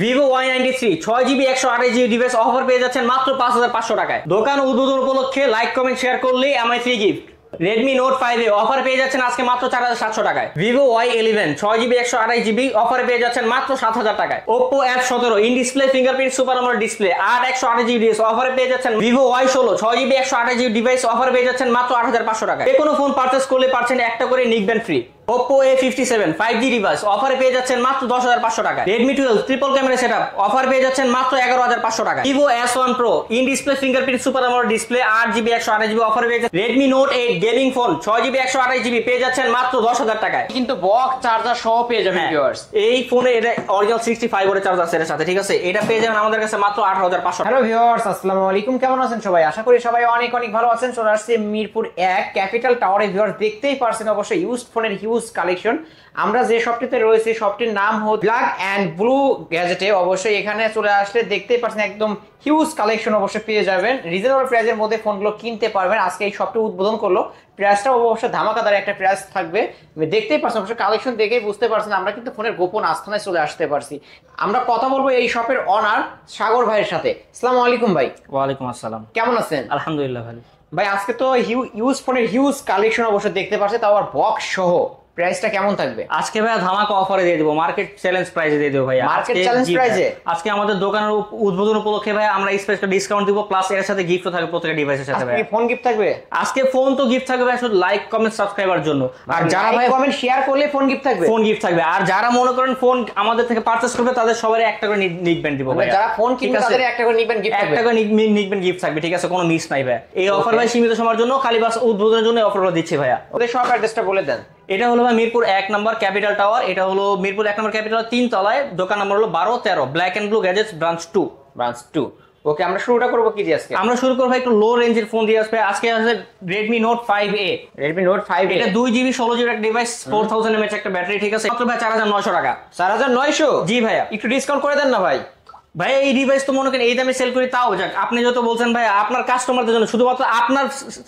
Vivo Y93 6GB 128GB device offer পেয়ে যাচ্ছেন মাত্র 5500 টাকায়। দোকান উদ্বোধন উপলক্ষে লাইক কমেন্ট শেয়ার করলেই MI3 gift. Redmi Note 5A offer পেয়ে যাচ্ছেন আজকে মাত্র 4700 টাকায়। Vivo Y11 6GB 128GB অফারে পেয়ে যাচ্ছেন মাত্র 7000 টাকায়। Oppo F17 in display fingerprint super AMOLED display 8 128GB device অফারে পেয়ে যাচ্ছেন। Vivo Y16 6GB 128GB device অফারে পেয়ে যাচ্ছেন মাত্র 8500 টাকায়। যে কোনো ফোন পারচেজ করলে পাচ্ছেন একটা করে neckband free. Oppo A57 5G device অফারে পেয়ে যাচ্ছেন মাত্র 10500 টাকা। Redmi 12 triple camera setup offer পেয়ে যাচ্ছেন মাত্র 11500 টাকা। Vivo S1 Pro in display fingerprint super AMOLED display 8GB 128GB অফারে পেয়ে যাচ্ছেন। Redmi Note 8 gaming phone 6GB 128GB পেয়ে যাচ্ছেন মাত্র 10000 টাকায়। কিন্তু বক্স চার্জার সহ পেয়ে যাবেন ভিউয়ার্স। এই ফোনে এটা অরিজিনাল 65 ওয়াটের চার্জার আছে এর সাথে, ঠিক আছে? এটা পেয়ে যাবেন আমাদের কাছে মাত্র 18500। হ্যালো ভিউয়ার্স, আসসালামু আলাইকুম। কেমন আছেন সবাই? আশা করি সবাই অনেক অনেক ভালো আছেন। চলে আসছে মিরপুর 1 ক্যাপিটাল টাওয়ারে। ভিউয়ার্স দেখতেই পারছেন অবশ্যই ইউজড ফোনের হিউজ কালেকশন। আমরা যে শপটিতে রয়েছে শপটির নাম হচ্ছে ব্ল্যাক এন্ড ব্লু গ্যাজেটে। অবশ্যই এখানে চলে আসলে দেখতেই পাচ্ছেন একদম হিউজ কালেকশন অবশ্যই পেয়ে যাবেন। রিজনেবল প্রাইসের মধ্যে ফোনগুলো কিনতে পারবেন। আজকে এই শপটি উদ্বোধন করলো, প্রাইসটাও অবশ্যই ধামাকাদার একটা প্রাইস থাকবে। দেখতেই পাচ্ছেন অবশ্যই কালেকশন দেখেই বুঝতে পারছেন আমরা কিন্তু ফোনের গোপন আস্থানায় চলে আসতে পারছি। আমরা কথা বলবো এই শপের অনার সাগর ভাইয়ের সাথে। আসসালামু আলাইকুম ভাই। ওয়ালাইকুম আসসালাম। কেমন আছেন? আলহামদুলিল্লাহ ভালো। ভাই আজকে তো ইউজ ফোনের হিউজ কালেকশন অবশ্যই দেখতে পাচ্ছি, তাও আবার বক্স সহ। প্রাইসটা কেমন থাকবে? আজকে ভাই ধামাকা অফারে দিয়ে দেব, মার্কেট চ্যালেঞ্জ প্রাইসে দিয়ে দেব ভাই। মার্কেট চ্যালেঞ্জ প্রাইসে আজকে আমাদের দোকানের উদ্বোধন উপলক্ষে ভাই আমরা স্পেশাল ডিসকাউন্ট দিব, প্লাস এর সাথে গিফটও থাকবে প্রত্যেকটা ডিভাইসের সাথে ভাই। আজকে ফোন গিফট থাকবে? আজকে ফোন তো গিফট থাকবে ভাই, শুধু লাইক কমেন্ট সাবস্ক্রাইবার জন্য। আর যারা ভাই কমেন্ট শেয়ার করলে ফোন গিফট থাকবে, ফোন গিফট থাকবে। আর যারা মনে করেন ফোন আমাদের থেকে পারচেজ করবে তাদের সবারই একটা করে নিকবেন দিব ভাই। যারা ফোন কিনবে তাদের একটা করে নিকবেন গিফট থাকবে, একটা করে নিকবেন গিফট থাকবে, ঠিক আছে? কোনো মিস নাই ভাই। এই অফার ভাই সীমিত সময়ের জন্য, খালি বাস উদ্বোধনের জন্য অফারগুলো দিচ্ছি ভাইয়া। ওদের শপ অ্যাড্রেসটা বলে দেন। এটা হলো ভাই মিরপুর 1 নম্বর ক্যাপিটাল টাওয়ার। এটা হলো মিরপুর 1 নম্বর ক্যাপিটাল 3 তলায়। দোকান নাম্বার হলো 1213 black and blue gadgets branch 2। Okay, আমরা শুরুটা করব কি দিয়ে আজকে? আমরা শুরু করব একটু লো রেঞ্জের ফোন দিয়ে আসবে। আজকে আছে Redmi Note 5A। Redmi Note 5A এটা 2GB 16GB একটা ডিভাইস, 4000 mAh একটা ব্যাটারি, ঠিক আছে? মাত্র ভাই 4900 টাকা। 4900? জি ভাইয়া। একটু ডিসকাউন্ট করে দেন না ভাই। ভাই এই ডিভাইস তো মনে করেন এই দামে সেল করি, তাও যাক আপনি যত বলছেন ভাই আপনার কাস্টমারদের জন্য, শুধুমাত্র আপনার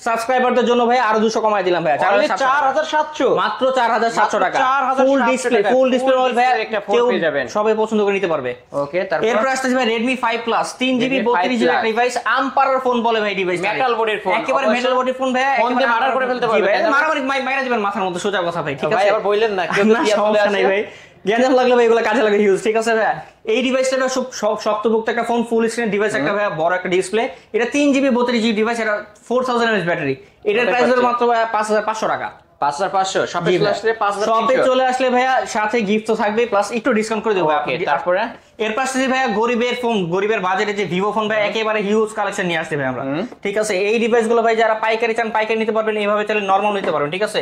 সাবস্ক্রাইবারদের জন্য ভাই আরো 200 কমাই দিলাম ভাই। 4700 মাত্র 4700 টাকা। 4700 ফুল ডিসপ্লে মোবাইল ভাই, একটা ফোন পেয়ে যাবেন, সবাই পছন্দ করে নিতে পারবে। ওকে, তারপর এরপর আসছে ভাই Redmi 5 Plus 3GB 32GB একটা ডিভাইস, আম্পারার ফোন বলে ভাই ডিভাইস। মেটাল বডির ফোন, একেবারে মেটাল বডির ফোন ভাই। ফোন দিয়ে মার্ডার করে ফেলতে পারবে, মারামারি মাইরা দিবেন মাথার মধ্যে, সোজা কথা ভাই, ঠিক আছে? ভাই আবার বললেন না কেউ কি সমস্যা নাই ভাই, গ্যাঞ্জাম লাগলে ভাই এগুলো কাজে লাগে হিউজ, ঠিক আছে ভাই? এই ডিভাইসটা সব শক্তপোক্ত একটা ফোন, ফুল স্ক্রিন ডিভাইস একটা ভাই, বড় একটা ডিসপ্লে। এটা 3GB 32GB ডিভাইস, এটা 4000 mAh ব্যাটারি। এটার প্রাইস হলো মাত্র 5500 টাকা। 5500 শপে চলে আসলে 5300। শপে চলে আসলে ভাইয়া সাথে গিফট তো থাকবে, প্লাস একটু ডিসকাউন্ট করে দেব ওকে, তারপরে এর পাশে যে ভাইয়া গরিবের ফোন, গরিবের বাজেটে যে ভিভো ফোন ভাই একেবারে হিউজ কালেকশন নিয়ে আসছে ভাই আমরা, ঠিক আছে? এই ডিভাইসগুলো ভাই যারা পাইকারি চান পাইকারি নিতে পারবেন, এইভাবে চাইলে নরমাল নিতে পারবেন, ঠিক আছে?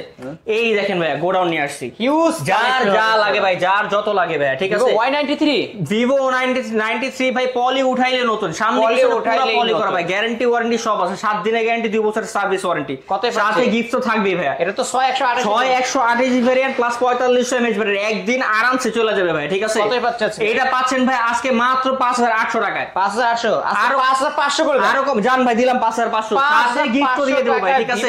এই দেখেন ভাইয়া গোডাউন নিয়ে আসছি, হিউজ যার যা লাগে ভাই, যার যত লাগে ভাই, ঠিক আছে? Y93 Vivo Y93 ভাই পলি উঠাইলে নতুন, সামনে পিছনে পলি করা ভাই, গ্যারান্টি ওয়ারেন্টি সব আছে, 7 দিনের গ্যারান্টি, 2 বছরের সার্ভিস ওয়ারেন্টি, সাথে গিফট তো থাকবেই ভাইয়া। এটা তো 128 ভেরিয়েন্ট প্লাস 4500 mAh ব্যাটারি, একদিন আরামসে চলে যাবে ভাই, ঠিক আছে? কতই পাচ্ছেন? এটা পাচ্ছেন ভাই আজকে মাত্র 5800 টাকায়। 5800 আর 5500 করে আরো কম জান ভাই, দিলাম 5500 সাথে গিফট তো দিয়ে দেব ভাই, ঠিক আছে?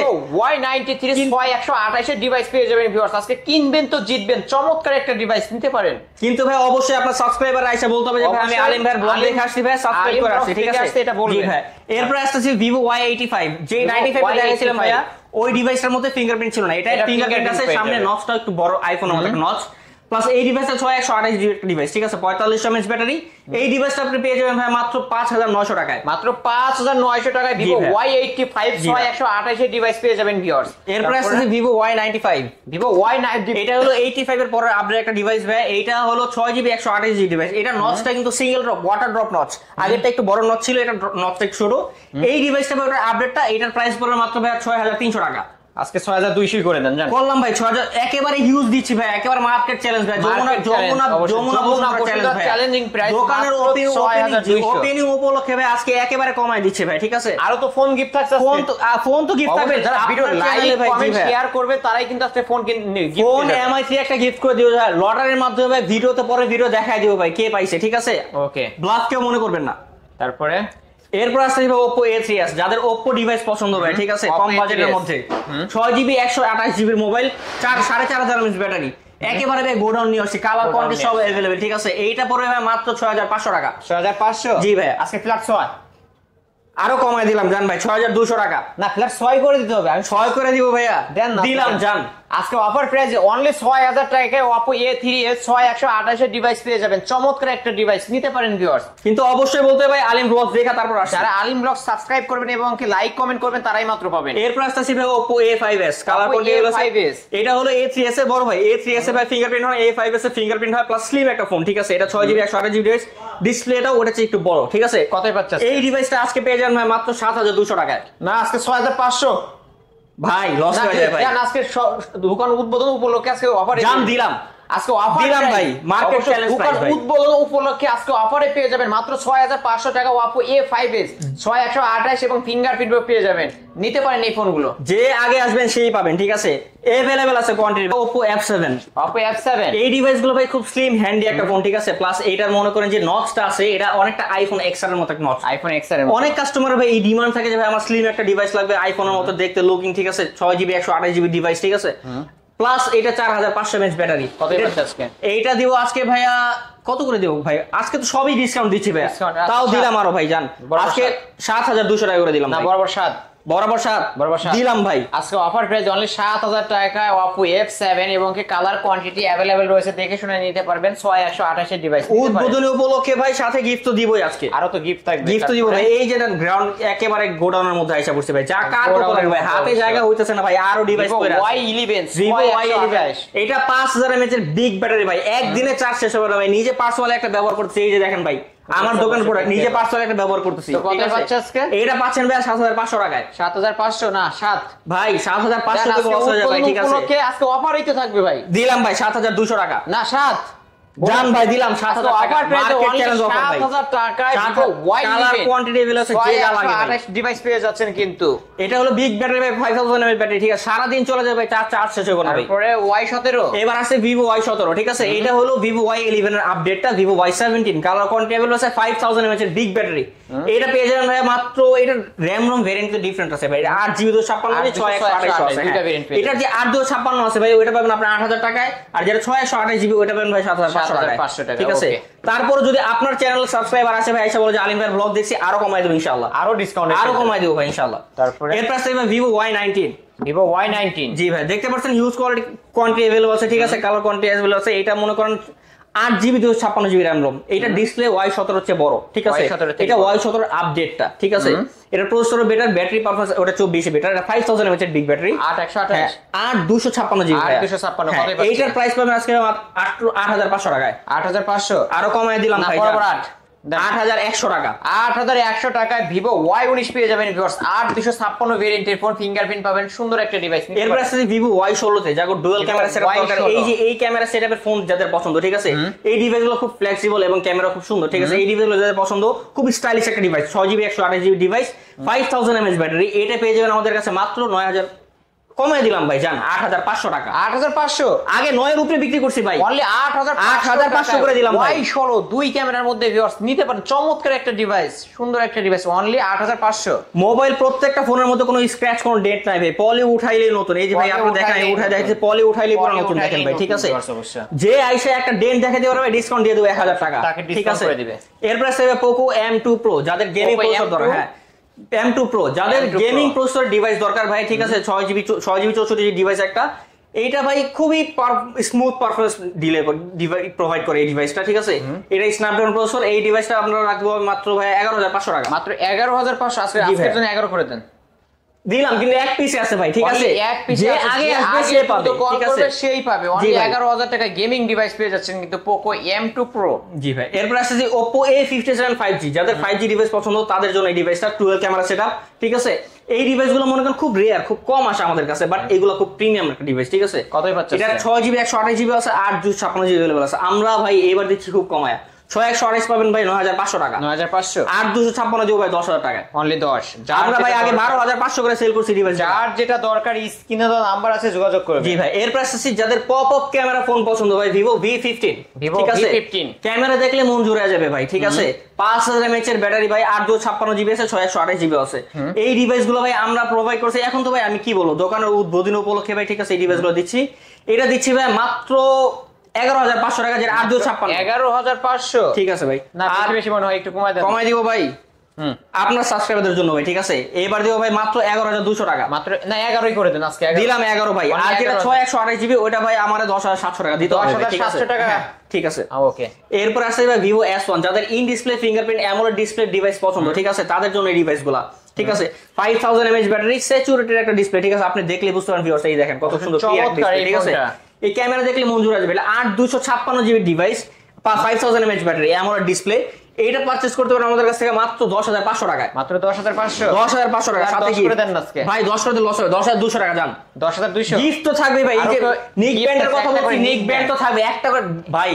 Y93 6128 এর ডিভাইস পেয়ে যাবেন ভিউয়ার্স। আজকে কিনবেন তো জিতবেন, চমৎকার একটা ডিভাইস নিতে পারেন। কিন্তু ভাই অবশ্যই আপনার সাবস্ক্রাইবার আইসা বলতে হবে যে ভাই আমি আলিম ভাইয়ের ব্লগ দেখে আসছি ভাই, সাবস্ক্রাইব করে আসছি, ঠিক আছে? এটা বলবেন ভাই। এরপর আসছে Vivo Y85, যে 95 এ দেখাইছিলাম ভাইয়া, ওই ডিভাইসটার মধ্যে ফিঙ্গারপ্রিন্ট ছিল না, এটা ফিঙ্গারপ্রিন্ট আছে, সামনে নচটা একটু বড়, আইফোনের মতো একটা নচ, প্লাস এই ডিভাইসটা 6128GB একটা ডিভাইস, ঠিক আছে? 4500 mAh ব্যাটারি। এই ডিভাইসটা আপনি পেয়ে যাবেন ভাই মাত্র 5900 টাকায়। মাত্র 5900 টাকায় Vivo Y85 6128 এর ডিভাইস পেয়ে যাবেন ভিউয়ার্স। এরপর আসছে Vivo Y95। Vivo Y95 এটা হলো 85 এর পরের আপডেট একটা ডিভাইস ভাই। এইটা হলো 6GB 128GB ডিভাইস। এটা নচটা কিন্তু single drop, water drop notch. আগেরটা একটু বড় নচ ছিল, এটা নচটা একটু ছোট। এই ডিভাইসটা ভাই ওটার আপডেটটা, এটার প্রাইস পড়বে মাত্র ভাই 6300 টাকা। আজকে 6200 করে দেন জান। করলাম ভাই 6000, একেবারে হিউজ দিচ্ছি ভাই, একেবারে মার্কেট চ্যালেঞ্জ ভাই। যমুনা চ্যালেঞ্জ ভাই, চ্যালেঞ্জিং প্রাইস দোকানের ওপেনিং উপলক্ষে ভাই আজকে একেবারে কমাই দিচ্ছে ভাই, ঠিক আছে? আরো তো ফোন গিফট থাকছে, ফোন তো গিফট থাকবে, যারা ভিডিও লাইক কমেন্ট শেয়ার করবে তারাই কিন্তু আজকে ফোন ফোন MI3 একটা গিফট করে দিও ভাই, লটারির মাধ্যমে ভাই। ভিডিওতে পরে ভিডিও দেখাই দিও ভাই কে পাইছে, ঠিক আছে? ওকে, ব্লাফ কেউ মনে করবেন না। তারপরে এরপর আসছে Oppo A3s, যাদের Oppo ডিভাইস পছন্দ হয়, ঠিক আছে? কম বাজেটের মধ্যে 6GB 128GB mobile, 4500 mAh battery. একেবারে ভাই গোডাউন নিয়ে আসছি, কালার Godown কোয়ান্টিটি সব নিয়ে আসছি। अवेलेबल, ঠিক আছে। এইটা পড়বে ভাই মাত্র 6500 টাকা। 6500 জি ভাই। আজকে ফ্ল্যাট 6 আরো কমায় দিলাম জান ভাই, 6200 টাকা। না ফ্ল্যাট 6 করে দিতে হবে, আমি 6 করে দিব ভাইয়া, দেন না দিলাম জান। আজকে অফার প্রাইস অনলি 6000 টাকায় Oppo A3s 6128 এর ডিভাইস পেয়ে যাবেন। চমৎকার একটা ডিভাইস নিতে পারেন ভিউয়ার্স। কিন্তু অবশ্যই বলতে হবে ভাই আলিম ব্লগ দেখা তারপর আসছে। যারা আলিম ব্লগ সাবস্ক্রাইব করবেন এবং কি লাইক কমেন্ট করবেন তারাই মাত্র পাবেন। এর প্রাইস আছে ভাই Oppo A5s colour Oppo quantity হলো A5s এটা হলো A3s এর বড় ভাই। A3s এর ভাই ফিঙ্গারপ্রিন্ট হয়, A5s এর ফিঙ্গারপ্রিন্ট হয় প্লাস স্লিম একটা ফোন, ঠিক আছে। এটা 6GB 128GB ডিভাইস, ডিসপ্লেটা ওটা চেয়ে একটু বড়, ঠিক আছে। কতই পাচ্ছেন এই ডিভাইসটা আজকে পেয়ে যাবেন ভাই মাত্র 7200 টাকায়। না আজকে 6500 ভাই লস হয়ে যায় ভাই। আজকে দোকান উদ্বোধন উপলক্ষে আজকে অফারে জান দিলাম, আজকে অফার দিলাম ভাই, মার্কেট চ্যালেঞ্জ প্রাইস ভাই। উদ্বোধন উপলক্ষে আজকে অফারে পেয়ে যাবেন মাত্র 6500 টাকা Oppo A5s 6128 এবং ফিঙ্গারপ্রিন্ট পেয়ে যাবেন। নিতে পারেন এই ফোনগুলো, যে আগে আসবেন সেই পাবেন, ঠিক আছে। अवेलेबल আছে quantity Oppo F7। Oppo F7 এই ডিভাইসগুলো ভাই খুব স্লিম হ্যান্ডি একটা ফোন, ঠিক আছে। প্লাস এইটার মনে করেন যে নচটা আছে, এটা অনেকটা আইফোন XR এর মতো একটা নচ। আইফোন XR এর অনেক কাস্টমার ভাই এই ডিমান্ড থাকে যে ভাই আমার স্লিম একটা ডিভাইস লাগবে, আইফোনের মতো দেখতে লুকিং, ঠিক আছে। 6GB 128GB ডিভাইস, ঠিক আছে। প্লাস এটা 4500 mAh ব্যাটারি। কত পাচ্ছেন আজকে? এইটা দিব আজকে ভাইয়া কত করে দেব ভাই? আজকে তো সবই ডিসকাউন্ট দিচ্ছি ভাই, Discount, তাও আচ্ছা। দিলাম আরো ভাই জান। বরাবর আজকে 7200 টাকা করে দিলাম না ভাই। বরাবর 7 বরাবর 7 বরাবর 7 দিলাম ভাই। আজকে অফার প্রাইস অনলি 7000 টাকায় Oppo F7 এবং কি কালার কোয়ান্টিটি अवेलेबल রয়েছে, দেখে শুনে নিতে পারবেন। 6128 এর ডিভাইস উদ্বোধনী উপলক্ষে ভাই সাথে গিফট তো দিবই আজকে। আরো তো গিফট থাকবে, গিফট তো দিব ভাই। এই যে গ্রাউন্ড একেবারে গোডাউনের মধ্যে আইসা পড়ছে ভাই, যা কার কত লাগবে ভাই, হাতে জায়গা হইতেছে না ভাই, আরো ডিভাইস কইরা Y11 Vivo Y11 এটা 5000 mAh এর বিগ ব্যাটারি ভাই, একদিনে চার্জ শেষ হবে না ভাই। নিজে পার্সোনালি একটা ব্যবহার করতেছি, এই যে দেখেন ভাই আমার দোকান প্রোডাক্ট, নিজে পার্সোনালি একটা ব্যবহার করতেছি। তো কত পাচ্ছেন আজকে? এইটা পাচ্ছেন ভাই 7500 টাকায়। 7500 না 7 ভাই 7500 টাকা লস হয়ে যাবে ভাই, ঠিক আছে। উপলক্ষে আজকে অফার হইতে থাকবে ভাই। দিলাম ভাই 7200 টাকা। না 7 জান ভাই দিলাম 7000 টাকা। Offer price market only challenge offer ভাই। 7000 টাকায় Vivo colour Y11 quantity available আছে, যে যা লাগে ভাই। 6128 ডিভাইস পেয়ে যাচ্ছেন কিন্তু। এটা হলো বিগ ব্যাটারি ভাই, 5000 mAh ব্যাটারি, ঠিক আছে। সারা দিন চলে যাবে ভাই, চার্জ শেষ হবে না ভাই। তারপরে Y17 এবার আছে Vivo Y17, ঠিক আছে। এটা হলো Vivo Y11 এর আপডেটটা, Vivo Y17 colour quantity available আছে 5000 mAh এর বিগ ব্যাটারি। এটা পেয়ে যাবেন ভাই মাত্র, এটা RAM ROM ভেরিয়েন্ট তো ডিফারেন্ট আছে ভাই। 8GB 256 আছে, 6128 আছে। দুইটা variant পেয়ে এটা যে 8256 আছে ভাই, ওটা পাবেন আপনি 8000 টাকায়। আর যেটা 6128GB ওটা পাবেন ভাই 7500 টাকায়, 7500 টাকা, ঠিক আছে। okay। তারপর যদি আপনার চ্যানেল সাবস্ক্রাইবার আছে ভাই, এসে বলে যে আলিম ভাইয়ের ব্লগ দেখছি, আরো কমাই দেব ইনশাআল্লাহ। আরো ডিসকাউন্ট আরো কমাই দেব ভাই ইনশাআল্লাহ। তারপরে এর প্রাইস থাকবে Vivo Y19। Vivo Y19 জি ভাই দেখতে পাচ্ছেন হিউজ কোয়ান্টিটি अवेलेबल আছে, ঠিক আছে। কালার কোয়ান্টিটি अवेलेबल আছে। এটা মনে করেন 8GB 256GB RAM ROM। এটা ডিসপ্লে Y17 হচ্ছে বড়, ঠিক আছে। Y17 এটা Y17 আপডেটটা, ঠিক আছে। এটা প্রসেসর বেটার, ব্যাটারি পারফরম্যান্স ওটা 24 বেটার। এটা 5000 mAh এর বিগ ব্যাটারি, 8128 8256GB। 8256 কত পাচ্ছেন? এইটার প্রাইস পাবেন আজকে 8500 টাকায়। 8500 আরো কমায় দিলাম না ভাই, বরাবর 8100 টাকা। 8100 টাকায় Vivo Y19 পেয়ে যাবেন ভিউয়ার্স। 8256 ভেরিয়েন্টের ফোন, ফিঙ্গারপ্রিন্ট পাবেন, সুন্দর একটা ডিভাইস। এর প্রাইস আছে Vivo Y16 তে, যাগো ডুয়াল ক্যামেরা সেটআপ দরকার। এই যে এই ক্যামেরা সেটআপের ফোন যাদের পছন্দ, ঠিক আছে। এই ডিভাইসগুলো খুব ফ্লেক্সিবল এবং ক্যামেরা খুব সুন্দর, ঠিক আছে। এই ডিভাইসগুলো যাদের পছন্দ, খুব স্টাইলিশ একটা device, 6GB 128GB device, 5000 mAh battery. এটা পেয়ে যাবেন আমাদের কাছে মাত্র 9000, কমায় দিলাম ভাই জান 8500 টাকা। 8500 আগে 9 এর উপরে বিক্রি করছি ভাই, অনলি 8500 করে দিলাম ভাই। Y16 দুই ক্যামেরার মধ্যে ভিউয়ার্স নিতে পারেন, চমৎকার একটা ডিভাইস, সুন্দর একটা ডিভাইস, অনলি 8500। মোবাইল প্রত্যেকটা ফোনের মধ্যে কোনো স্ক্র্যাচ, কোনো ডেট নাই ভাই। পলি উঠাইলেই নতুন, এই যে ভাই আপনি দেখেন উঠাই দেখেন, পলি উঠাইলেই পুরো নতুন দেখেন ভাই, ঠিক আছে। যে আইসা একটা ডেন্ট দেখে দিতে পারবে, ডিসকাউন্ট দিয়ে দেব 1000 টাকা, ঠিক আছে। এর প্রাইস হবে Poco M2 Pro, যাদের গেমিং প্রসেসর দরকার। হ্যাঁ M2 Pro যাদের গেমিং প্রসেসর ডিভাইস দরকার ভাই, ঠিক আছে। 6GB 64GB ডিভাইস একটা। এইটা ভাই খুবই স্মুথ পারফরম্যান্স প্রোভাইড করে এই ডিভাইসটা, ঠিক আছে। এটা স্ন্যাপড্রাগন প্রসেসর। এই ডিভাইসটা আপনারা রাখবো মাত্র ভাই 11500 টাকা। মাত্র 11500 আজকের জন্য 11 করে দেন। দিলাম, কিন্তু এক পিসে আছে ভাই, ঠিক আছে। যে আগে আসবে সে পাবে, ঠিক আছে, সেই পাবে। অনলি 11000 টাকা গেমিং ডিভাইস পেয়ে যাচ্ছেন কিন্তু Poco M2 Pro। জি ভাই। এরপর আছে যে Oppo A57 5G, যাদের 5G ডিভাইস পছন্দ তাদের জন্য এই ডিভাইসটা, ডুয়াল ক্যামেরা সেটআপ, ঠিক আছে। এই ডিভাইসগুলো মনে করেন খুব রেয়ার, খুব কম আসে আমাদের কাছে, বাট এগুলো খুব প্রিমিয়াম একটা ডিভাইস, ঠিক আছে। কতই পাচ্ছেন? এটা 6GB 128GB আছে, 8GB 56GB अवेलेबल আছে। আমরা ভাই এবার দিচ্ছি খুব কমায়া 128 পাবেন ভাই 9500 টাকা। 9500 আর 256 দিব ভাই 10000 টাকায়। অনলি 10। আমরা ভাই আগে 12500 করে সেল করছি ডিভাইস। যার যেটা দরকার স্ক্রিনে দেওয়া নাম্বার আছে যোগাযোগ করবেন। জি ভাই, এর পাশাপাশি যাদের পপ আপ ক্যামেরা ফোন পছন্দ ভাই Vivo V15, ঠিক আছে, ক্যামেরা দেখলে মন জুড়ে যাবে ভাই, ঠিক আছে। 5000 mAh এর ব্যাটারি ভাই, 856 জিবি আছে, 628 জিবি আছে। এই ডিভাইস গুলো ভাই আমরা প্রোভাইড করছি। এখন তো ভাই আমি কি বলবো, দোকানের উদ্বোধন উপলক্ষে ভাই, ঠিক আছে, এই ডিভাইস গুলো দিচ্ছি। এটা দিচ্ছি ভাই মাত্র 11500 টাকা, যেটা 856। 11500 ঠিক আছে ভাই, না বেশি বেশি মনে হয়, একটু কমাই দেন। কমাই দিব ভাই আপনার সাবস্ক্রাইবারদের জন্য ভাই, ঠিক আছে। এবার দিব ভাই মাত্র 11200 টাকা। মাত্র না 11ই করে দেন আজকে। দিলাম 11 ভাই। আর যেটা 6128 জিবি ওটা ভাই আমারে 10700 টাকা দিতে হবে, ঠিক আছে। 10700 টাকা, ঠিক আছে, ওকে। এরপর আসছে ভাই Vivo S1, যাদের in display fingerprint AMOLED display device পছন্দ, ঠিক আছে, তাদের জন্য এই ডিভাইসগুলো, ঠিক আছে। 5000 mAh ব্যাটারি, স্যাচুরেটেড একটা ডিসপ্লে, ঠিক আছে। আপনি দেখলে বুঝতে পারেন ভিউয়ার্স, এই দেখেন কত সুন্দর ক্লিয়ার ডিসপ্লে, ঠিক আছে। এই ক্যামেরা দেখলে মন জুড়ে যাবে। 8256 GB device, 5000 mAh battery, AMOLED display. এইটা পারচেজ করতে পারেন আমাদের কাছ থেকে মাত্র 10500 টাকায়। মাত্র 10500 10500 টাকা সাথে কি করে দেন আজকে ভাই? 10 করে লস হবে, 10200 টাকা যান। 10200 গিফট তো থাকবে ভাই। এই যে নিক ব্যান্ডের কথা বলছি, নিক ব্যান্ড তো থাকবে একটা করে ভাই।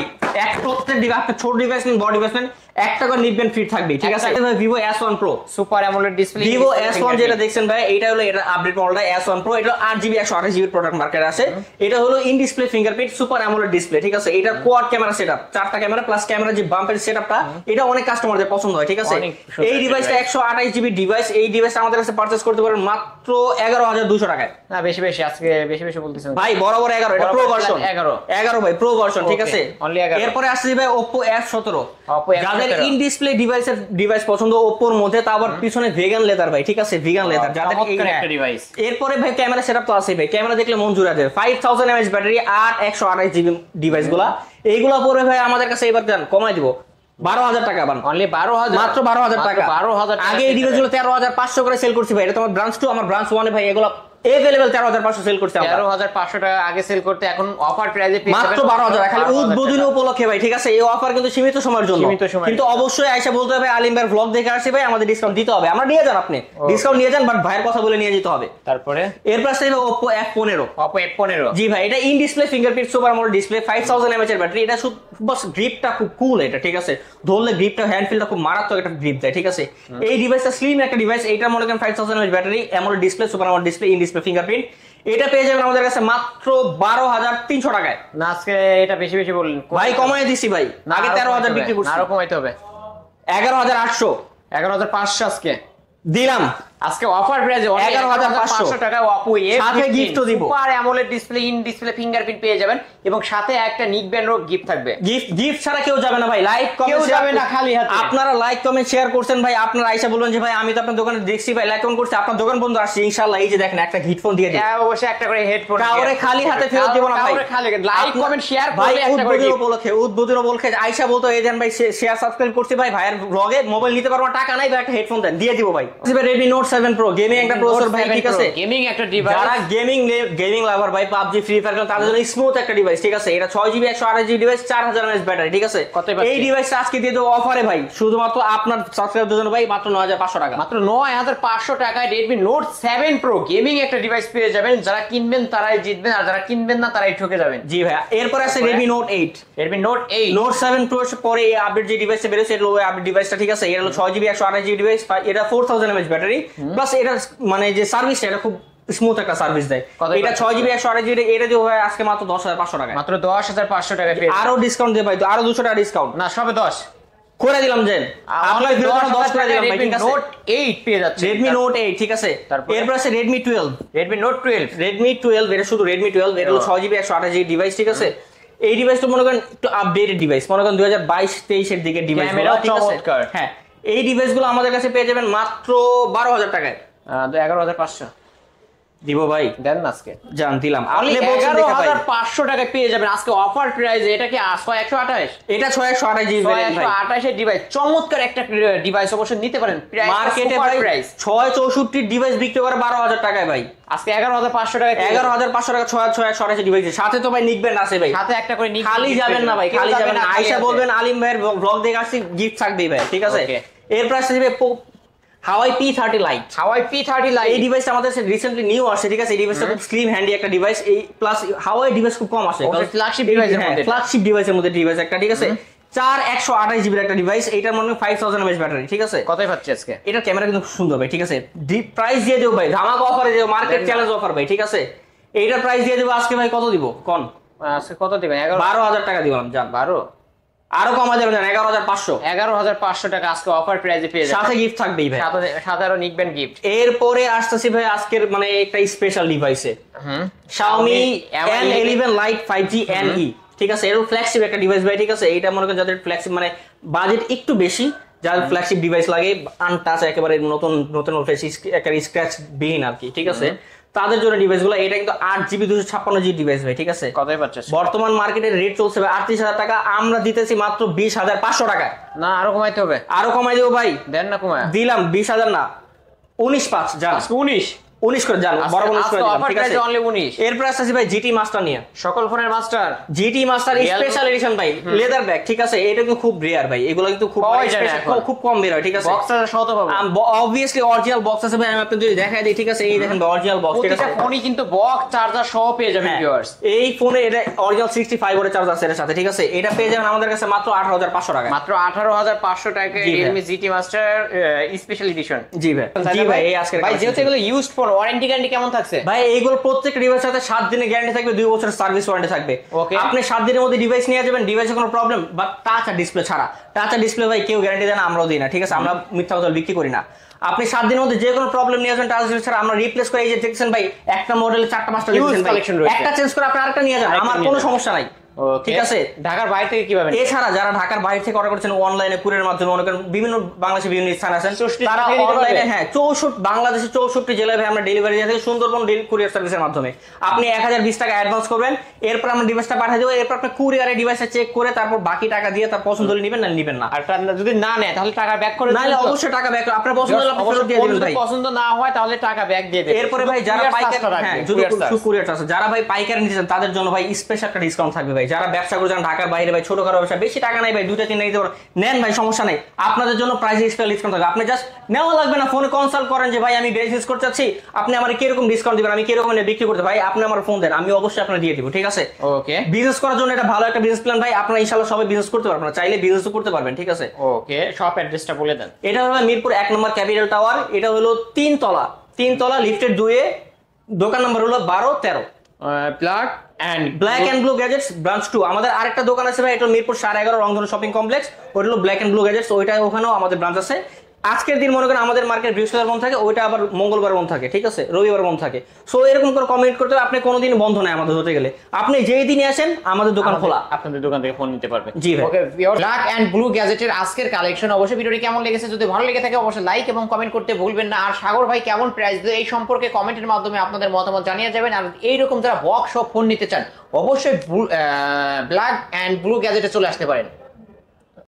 এক প্রত্যেক ডিভাইস, আপনি ছোট ডিভাইস নিন, বড় ডিভাইস নিন, একটা করে নিক ব্যান্ড ফিট থাকবে, ঠিক আছে। ভাই Vivo S1 Pro super AMOLED display. Vivo S1 যেটা দেখছেন ভাই, এটা হলো এটা আপডেট মডেলটা S1 Pro। এটা 8GB 128GB প্রোডাক্ট মার্কেটে আছে। এটা হলো in display fingerprint super AMOLED display, ঠিক আছে। এটা কোয়াড ক্যামেরা সেটআপ, 4টা ক্যামেরা প্লাস ক্যামেরা যে বাম্পের সেটআপটা, এটা অনেক কাস্টমারদের পছন্দ হয়, ঠিক আছে। এই ডিভাইসটা 128GB ডিভাইস। এই ডিভাইসটা আমাদের কাছে পারচেজ করতে পারেন মাত্র 11200 টাকায়। না বেশি বেশি আজকে বেশি বেশি বলতেছেন ভাই, বরাবর 11। এটা প্রো ভার্সন 11 ভাই, প্রো ভার্সন, ঠিক আছে। অনলি 11। এরপরে আসছে ভাই Oppo F17, যাদের ইন ডিসপ্লে ডিভাইস পছন্দ Oppo এর মধ্যে, তারপর পিছনে ভেগান লেদার ভাই, ঠিক আছে, ভেগান লেদার যাদের একটা ডিভাইস। এরপরে ভাই ক্যামেরা সেটআপ তো আছে ভাই, ক্যামেরা দেখলে মন জুড়ে যাবে। 5000 mAh ব্যাটারি আর 128GB ডিভাইসগুলা, এইগুলা পরে ভাই আমাদের কাছে এবার দেন কমাই দিব 12000 টাকা। বান অনলি 12000, মাত্র 12000 টাকা। 12000 আগে এই ডিভাইসগুলো 13500 করে সেল করছি ভাই। এটা তোমার ব্রাঞ্চ 2, আমার ব্রাঞ্চ 1 এ ভাই এগুলো अवेलेबल 13500 সেল করতে আমরা। 13500 টাকা আগে সেল করতে, এখন অফার প্রাইসে পেয়ে যাবেন মাত্র 12000। খালি উদ্বোধনী উপলক্ষে ভাই, ঠিক আছে। এই অফার কিন্তু সীমিত সময়ের জন্য, কিন্তু অবশ্যই আয়শা বলতে হবে আলিম ভাইয়ের ব্লগ দেখে আসি ভাই, আমাদের ডিসকাউন্ট দিতে হবে। আমরা নিয়ে যান, আপনি ডিসকাউন্ট নিয়ে যান, বাট ভাইয়ের কথা বলে নিয়ে যেতে হবে। তারপরে এরপর আসছে Oppo F15। Oppo F15 জি ভাই, এটা in display fingerprint super AMOLED display, 5000 mAh এর ব্যাটারি। এটা বাস গ্রিপটা খুব কুল, এটা ঠিক আছে। ধরলে গ্রিপটা, হ্যান্ড ফিলটা খুব মারাত্মক একটা গ্রিপ দেয়, ঠিক আছে। এই ডিভাইসটা স্লিম একটা ডিভাইস। এইটা মনে করেন 5000 mAh battery, AMOLED display, super AMOLED display, in display fingerprint. এটা পেয়ে যাবেন আমাদের কাছে মাত্র 12300 টাকায়। না আজকে এটা বেশি বেশি বললেন ভাই, কমাই দিছি ভাই। আগে 13000 বিক্রি করছি, আরো কমাইতে হবে। 11800, 11500 আজকে দিলাম। আজকে অফার প্রাইসে 11500 টাকা Oppo A15 সাথে গিফটও দিব। Super AMOLED display, in display fingerprint পেয়ে যাবেন, এবং সাথে একটা নিক ব্যান্ডও গিফট থাকবে। গিফট ছাড়া কেউ যাবে না ভাই। লাইক কমেন্ট যাবে না খালি হাতে। আপনারা লাইক কমেন্ট শেয়ার করছেন ভাই, আপনারা আইসা বলবেন যে ভাই আমি তো আপনার দোকানে দেখছি ভাই, লাইক কমেন্ট করছি, আপনার দোকান বন্ধ আসছে, ইনশাআল্লাহ এই যে দেখেন একটা হেডফোন দিয়ে দিই। হ্যাঁ অবশ্যই একটা করে হেডফোন। কাউরে খালি হাতে ফেরত দেব না ভাই। কাউরে খালি লাইক কমেন্ট শেয়ার ভাই, করলে একটা করে উদ্বোধন উপলক্ষে আইসা বলতো এই দেন ভাই, শেয়ার সাবস্ক্রাইব করছি ভাই, ভাইয়ের ব্লগে মোবাইল নিতে পারবো, টাকা নাই ভাই, একটা হেডফোন দেন, দিয়ে দিব ভাই। Redmi Note 7 Pro গেমিং একটা প্রসেসর ভাই, ঠিক আছে। গেমিং একটা ডিভাইস, যারা গেমিং লাভার ভাই, PUBG ফ্রি ফায়ার তাদের জন্য স্মুথ একটা ডিভাইস, ঠিক আছে। এটা 6GB 128GB device, 4000 mAh battery, ঠিক আছে। এই ডিভাইসটা আজকে দিয়ে দেবো অফারে ভাই, শুধুমাত্র আপনার সাবস্ক্রাইবারদের জন্য ভাই, মাত্র 9500 টাকা। মাত্র 9500 টাকায় Redmi Note 7 Pro গেমিং একটা ডিভাইস পেয়ে যাবেন। যারা কিনবেন তারাই জিতবেন, আর যারা কিনবেন না তারাই ঠকে যাবেন। জি ভাই, এরপর আছে Redmi Note 8। Redmi Note 8 Note 7 Pro এর পরে এই আপডেট যে ডিভাইসটা বেরোছে, এটা আপডেট ডিভাইসটা, ঠিক আছে। এটা হলো 6GB 128GB ডিভাইস, এটা 4000 mAh ব্যাটারি, প্লাস এটা মানে যে সার্ভিসটা, এটা খুব স্মুথ একটা সার্ভিস দেয়। এটা 6GB 128GB, এটা দিয়ে হয় আজকে মাত্র 10500 টাকা। মাত্র 10500 টাকা পেয়ে আরো ডিসকাউন্ট দিয়ে ভাই, তো আরো 200 টাকা ডিসকাউন্ট না, সবে 10 করে দিলাম। যে আপনার 10 করে দিলাম ভাই, ঠিক আছে। Note 8 পেয়ে যাচ্ছে, Redmi Note 8, ঠিক আছে। এরপর আছে Redmi 12। Redmi Note 12, Redmi 12 এটা শুধু Redmi 12, এটা হলো 6GB 128GB ডিভাইস, ঠিক আছে। এই ডিভাইসটা মনে করেন একটু আপডেটেড ডিভাইস, মনে করেন 2022-23 এর দিকে ডিভাইস, ঠিক আছে। হ্যাঁ, এই ডিভাইসগুলো আমাদের কাছে পেয়ে যাবেন মাত্র 12000 টাকায়। 11500 দিব ভাই, দেন আজকে জান দিলাম। আপনি 11500 টাকায় পেয়ে যাবেন আজকে অফার প্রাইসে। এটা কি 128? এটা 628GB ভেরিয়েন্ট ভাই, 128 এর ডিভাইস, চমৎকার একটা ডিভাইস, অবশ্যই নিতে পারেন। মার্কেটে ভাই 664 ডিভাইস বিক্রি করে 12000 টাকায় ভাই, আজকে 11500 টাকা, 11500 টাকা 628 ডিভাইস। সাথে তো ভাই নিক ব্যান্ড আছে ভাই, সাথে একটা করে নিক। খালি যাবেন না ভাই, খালি যাবেন না। আয়শা বলবেন আলিম ভাইয়ের ব্লগ দেখে আসছি, গিফট থাকবে ভাই, ঠিক আছে। এরপর আসছে Huawei P30 Lite। Huawei P30 Lite এই ডিভাইসটা আমাদের রিসেন্টলি নিউ আসছে, ঠিক আছে। এই ডিভাইসটা খুব স্লিম হ্যান্ডি একটা ডিভাইস। এই প্লাস Huawei ডিভাইস খুব কম আসে, ফ্ল্যাগশিপ ডিভাইসের মধ্যে, ফ্ল্যাগশিপ ডিভাইসের মধ্যে ডিভাইস একটা, ঠিক আছে। 4128 জিবির একটা ডিভাইস, এটার মনে 5000 mAh ব্যাটারি, ঠিক আছে। কতই পাচ্ছি আজকে? এটার ক্যামেরা কিন্তু খুব সুন্দর ভাই, ঠিক আছে। প্রাইস দিয়ে দেবো ভাই, ধামাকা অফারে দেবো, মার্কেট চ্যালেঞ্জ অফার ভাই, ঠিক আছে। এইটার প্রাইস দিয়ে দেবো আজকে ভাই, কত দিব কোন? আজকে কত দিবেন? 12,000 টাকা দিলাম, জান 12, আরো কমা যাবে, জান 11,500। 11,500 টাকা আজকে অফার প্রাইসে পেয়ে যাবেন, সাথে গিফট থাকবেই ভাই, সাথে আরো নিকবেন গিফট। এরপরে আসতেছি ভাই আজকের মানে একটা স্পেশাল ডিভাইসে, Xiaomi Mi11 Lite 5G NE, ঠিক আছে। এর ফ্ল্যাগশিপ একটা ডিভাইস ভাই, ঠিক আছে। এইটা মনে করেন যাদের ফ্ল্যাগশিপ মানে বাজেট একটু বেশি, যার ফ্ল্যাগশিপ ডিভাইস লাগে, আনটাচ একেবারে নতুন নতুন একটা স্ক্র্যাচ বিহীন আর কি, ঠিক আছে, তাদের জন্য ডিভাইসগুলো। এটা কিন্তু 8GB 256GB ডিভাইস ভাই, ঠিক আছে। কতই পাচ্ছেন? বর্তমান মার্কেটের রেট চলছে ভাই 38,000 টাকা, আমরা দিতেছি মাত্র 20,500 টাকায়। না আরো কমাইতে হবে? আরো কমাই দেবো ভাই, দেন না কমায় দিলাম 20,000 না 19,500, জান 19 করে জান, বড় 19 করে দিলাম, ঠিক আছে। অনলি 19। এরপর আসছে ভাই GT মাস্টার নিয়ে, সকল ফোনের master GT master special addition ভাই, লেদার ব্যাগ, ঠিক আছে। এটা কিন্তু খুব রেয়ার ভাই, এগুলো কিন্তু খুব খুব কম বের হয়, ঠিক আছে। বক্স আছে শত পাবো, অবভিয়াসলি অরিজিনাল বক্স আছে ভাই, আমি আপনাদের যদি দেখাই দিই, ঠিক আছে। এই দেখেন অরিজিনাল বক্স, ঠিক আছে। প্রতিটা ফোনই কিন্তু বক্স চার্জার সহ পেয়ে যাবেন ভিউয়ার্স। এই ফোনে এটা অরিজিনাল 65 ওয়াটের চার্জার আছে এর সাথে, ঠিক আছে। এটা পেয়ে যাবেন আমাদের কাছে মাত্র 18,500 টাকা, মাত্র 18,500 টাকায় Realme GT master special edition. জি ভাই, জি ভাই। এই আজকে ভাই যেহেতু এগুলো ইউজড ফোন, ওয়ারেন্টি গ্যারান্টি কেমন থাকছে ভাই? এইগুলো প্রত্যেকটা ডিভাইসের সাথে 7 দিনের গ্যারান্টি থাকবে, 2 বছরের সার্ভিস ওয়ারেন্টি থাকবে। আপনি 7 দিনের মধ্যে ডিভাইস নিয়ে যাবেন, ডিভাইসে কোনো প্রবলেম বা টাচ আর ডিসপ্লে ছাড়া, টাচ আর ডিসপ্লে ভাই কেউ গ্যারান্টি দেয় না, আমরাও দিই না, ঠিক আছে। আমরা মিথ্যা কথা বিক্রি করি না। আপনি 7 দিনের মধ্যে যে কোনো প্রবলেম নিয়ে আসবেন, টাচ ডিসপ্লে ছাড়া আমরা রিপ্লেস করে, এই যে দেখছেন ভাই একটা মডেলে 4টা 5টা দেখছেন ভাই, একটা চেঞ্জ করে আপনি আরেকটা নিয়ে যান, আমার কোনো সমস্যা নাই, ঠিক আছে। ঢাকার বাইরে থেকে কিভাবে? এছাড়া যারা ঢাকার বাইরে থেকে অর্ডার করছেন অনলাইনে কুরিয়ার মাধ্যমে, মনে করেন বিভিন্ন বাংলাদেশে বিভিন্ন স্থানে আছেন, তারা অনলাইনে, হ্যাঁ 64 বাংলাদেশের 64 জেলায় ভাই আমরা ডেলিভারি দিয়ে থাকি সুন্দরবন কুরিয়ার সার্ভিসের মাধ্যমে। আপনি 1020 টাকা অ্যাডভান্স করবেন, এরপর আমরা ডিভাইসটা পাঠিয়ে দেবো, এরপর আপনি কুরিয়ারে ডিভাইসটা চেক করে তারপর বাকি টাকা দিয়ে তার পছন্দ হলে নেবেন, না নেবেন না। আর যদি না নেয় তাহলে টাকা ব্যাক করে নাহলে অবশ্যই টাকা ব্যাক, আপনার পছন্দ হলে আপনি ফেরত দিয়ে দিবেন ভাই, পছন্দ না হয় তাহলে টাকা ব্যাক দিয়ে দেবেন। এরপরে ভাই যারা পাইকারি, হ্যাঁ যদি কুরিয়ার আছে, যারা ভাই পাইকারি নিতে চান তাদের জন্য ভাই স্পেশাল একটা ডিসকাউন্ট থাকবে ভাই। যারা ব্যবসা করে ঢাকার বাইরে ভাই, ছোটখাটো ব্যবসা, বেশি টাকা নাই ভাই, 2-3 নিতে পারেন, নেন ভাই, সমস্যা নাই। আপনাদের জন্য প্রাইস স্পেশাল ডিসকাউন্ট থাকবে, আপনি জাস্ট নেওয়া লাগবে না, ফোনে কনসাল্ট করেন যে ভাই আমি বিজনেস করতে চাচ্ছি, আপনি আমার কিরকম ডিসকাউন্ট দিবেন, আমি কিরকম বিক্রি করতে, ভাই আপনি আমার ফোন দেন, আমি অবশ্যই আপনাকে দিয়ে দিব, ঠিক আছে। ওকে, বিজনেস করার জন্য এটা ভালো একটা বিজনেস প্ল্যান ভাই, আপনারা ইনশাআল্লাহ সবাই বিজনেস করতে পারবেন, চাইলে বিজনেসও করতে পারবেন, ঠিক আছে। ওকে, শপ অ্যাড্রেসটা বলে দেন। এটা হলো মিরপুর 1 নম্বর ক্যাপিটাল টাওয়ার, এটা হলো 3 তলা লিফটের 2-এ, দোকান নাম্বার হলো 12-13, black and blue gadgets branch 2। আমাদের আরেকটা দোকান আছে ভাই, এটা মিরপুর 11.5 রংধনু শপিং কমপ্লেক্স, ওটা হলো ব্ল্যাক এন্ড ব্লু গ্যাজেটস, ওইটা ওখানেও আমাদের ব্রাঞ্চ আছে। আজকের দিন মনে করেন আমাদের মার্কেট বৃহস্পতিবার বন্ধ থাকে, ওইটা আবার মঙ্গলবার বন্ধ থাকে, ঠিক আছে, রবিবার বন্ধ থাকে। সো এরকম করে কমেন্ট করতে হবে, আপনি কোনোদিন বন্ধ নাই আমাদের হতে গেলে, আপনি যেই দিনই আসেন আমাদের দোকান খোলা, আপনাদের দোকান থেকে ফোন নিতে পারবেন। জি ভাই। ওকে, ব্ল্যাক এন্ড ব্লু গ্যাজেটের আজকের কালেকশন অবশ্যই ভিডিওটি কেমন লেগেছে, যদি ভালো লেগে থাকে অবশ্যই লাইক এবং কমেন্ট করতে ভুলবেন না। আর সাগর ভাই কেমন প্রাইস দেয় এই সম্পর্কে কমেন্টের মাধ্যমে আপনাদের মতামত জানিয়ে যাবেন। আর এইরকম যারা বক্স সব ফোন নিতে চান অবশ্যই ব্ল্যাক এন্ড ব্লু গ্যাজেটে চলে আসতে পারেন।